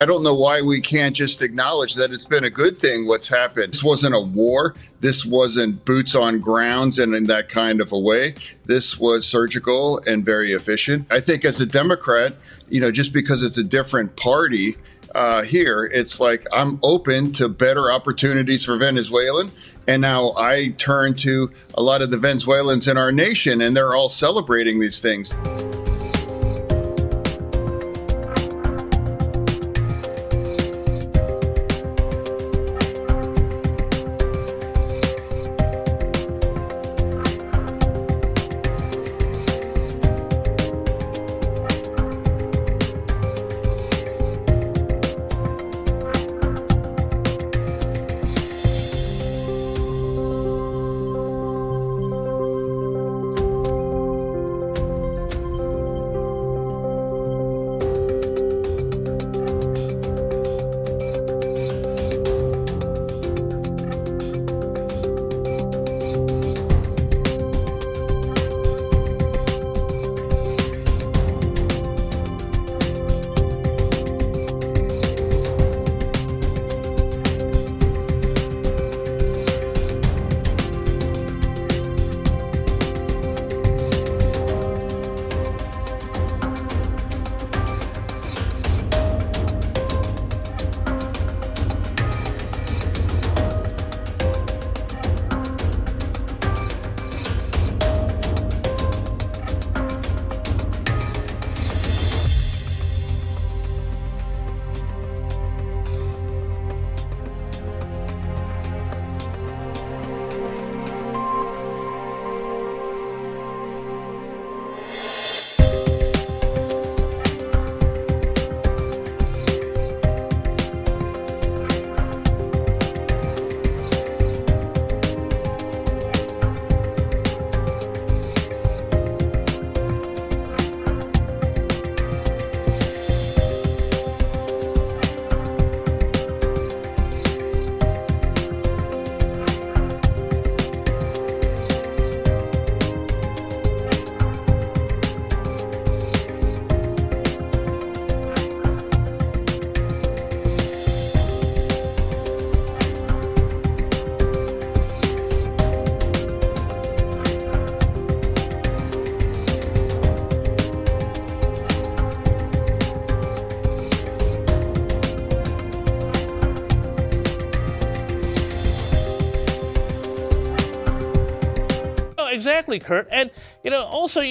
I don't know why we can't just acknowledge that it's been a good thing what's happened. This wasn't a war. This wasn't boots on grounds and in that kind of a way. This was surgical and very efficient. I think as a Democrat, just because it's a different party here, it's like I'm open to better opportunities for Venezuelan. And now I turn to a lot of the Venezuelans in our nation, and they're all celebrating these things. Exactly, Kurt. And, also,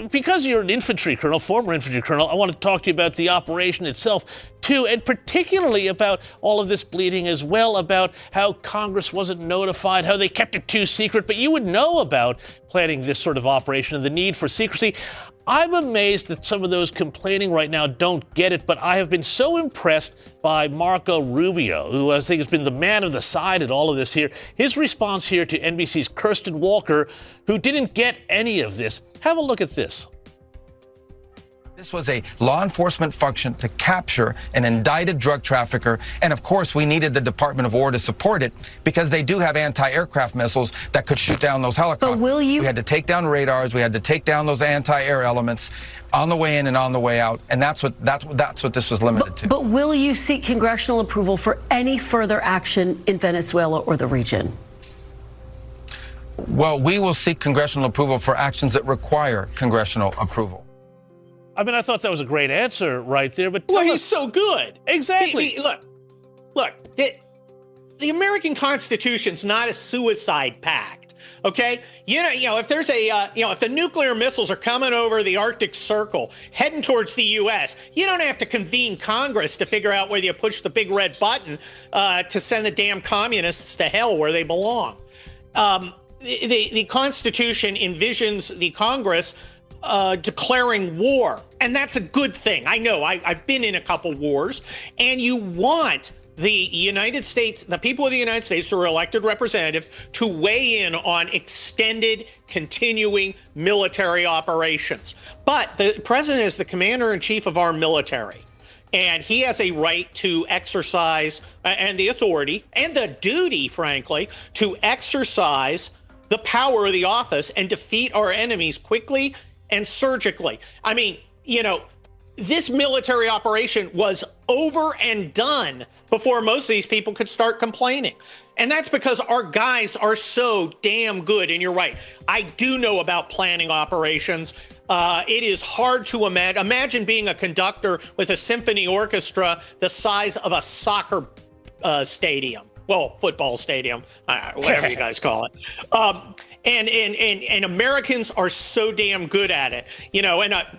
because you're an infantry colonel, former infantry colonel, I want to talk to you about the operation itself, too, and particularly about all of this bleeding as well, about how Congress wasn't notified, how they kept it too secret. But you would know about planning this sort of operation and the need for secrecy. I'm amazed that some of those complaining right now don't get it, but I have been so impressed by Marco Rubio, who I think has been the man of the side in all of this here. His response here to NBC's Kirsten Walker, who didn't get any of this. Have a look at this. This was a law enforcement function to capture an indicted drug trafficker. And of course, we needed the Department of War to support it because they do have anti-aircraft missiles that could shoot down those helicopters. But we had to take down radars. We had to take down those anti-air elements on the way in and on the way out. And that's what this was limited to. But will you seek congressional approval for any further action in Venezuela or the region? Well, we will seek congressional approval for actions that require congressional approval. I mean, I thought that was a great answer right there, but well, he's so good. Exactly. Look. The American Constitution's not a suicide pact. Okay, if there's if the nuclear missiles are coming over the Arctic Circle, heading towards the U.S., you don't have to convene Congress to figure out whether you push the big red button to send the damn communists to hell where they belong. The Constitution envisions the Congress declaring war. And that's a good thing. I know, I've been in a couple wars, and you want the United States, the people of the United States, through elected representatives, to weigh in on extended, continuing military operations. But the president is the commander-in-chief of our military, and he has a right to exercise, and the authority, and the duty, frankly, to exercise the power of the office and defeat our enemies quickly and surgically. I mean, this military operation was over and done before most of these people could start complaining. And that's because our guys are so damn good. And you're right. I do know about planning operations. It is hard to imagine. Imagine being a conductor with a symphony orchestra the size of a soccer stadium. Well, football stadium, whatever you guys call it. And Americans are so damn good at it,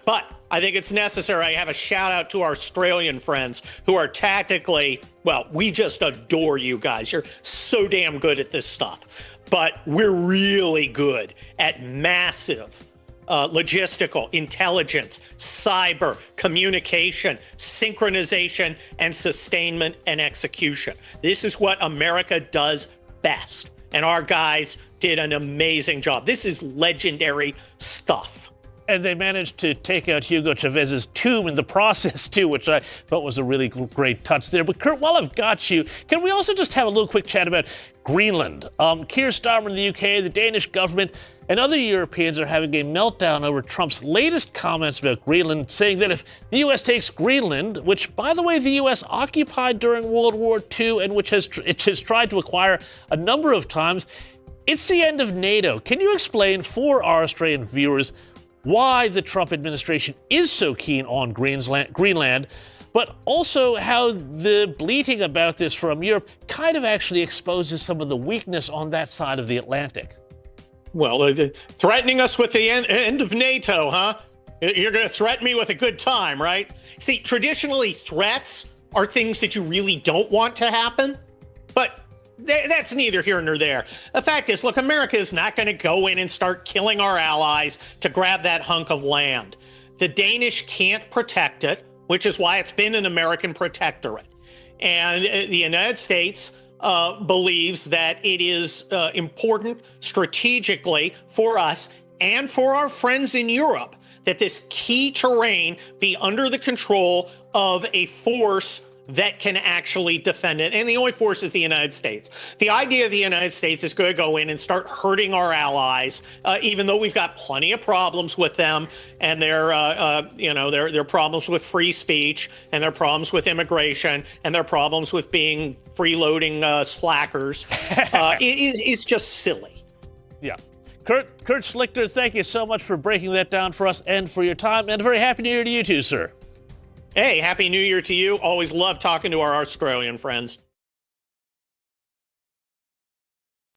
but I think it's necessary. I have a shout out to our Australian friends who are tactically, well, we just adore you guys. You're so damn good at this stuff, but we're really good at massive logistical, intelligence, cyber, communication, synchronization, and sustainment and execution. This is what America does best. And our guys did an amazing job. This is legendary stuff. And they managed to take out Hugo Chavez's tomb in the process, too, which I thought was a really great touch there. But, Kurt, while I've got you, can we also just have a little quick chat about Greenland? Keir Starmer in the UK, the Danish government, and other Europeans are having a meltdown over Trump's latest comments about Greenland, saying that if the U.S. takes Greenland, which, by the way, the U.S. occupied during World War II and which it has tried to acquire a number of times, it's the end of NATO. Can you explain for our Australian viewers why the Trump administration is so keen on Greenland, but also how the bleating about this from Europe kind of actually exposes some of the weakness on that side of the Atlantic? Well, threatening us with the end of NATO, huh? You're going to threaten me with a good time, right? See, traditionally, threats are things that you really don't want to happen, but that's neither here nor there. The fact is, look, America is not going to go in and start killing our allies to grab that hunk of land. The Danish can't protect it, which is why it's been an American protectorate. And the United States believes that it is important strategically for us and for our friends in Europe that this key terrain be under the control of a force that can actually defend it. And the only force is the United States. The idea of the United States is going to go in and start hurting our allies, even though we've got plenty of problems with them and their problems with free speech and their problems with immigration and their problems with being freeloading slackers. It's just silly. Yeah. Kurt Schlichter, thank you so much for breaking that down for us and for your time. And a very happy New Year to you too, sir. Hey, Happy New Year to you. Always love talking to our Australian friends.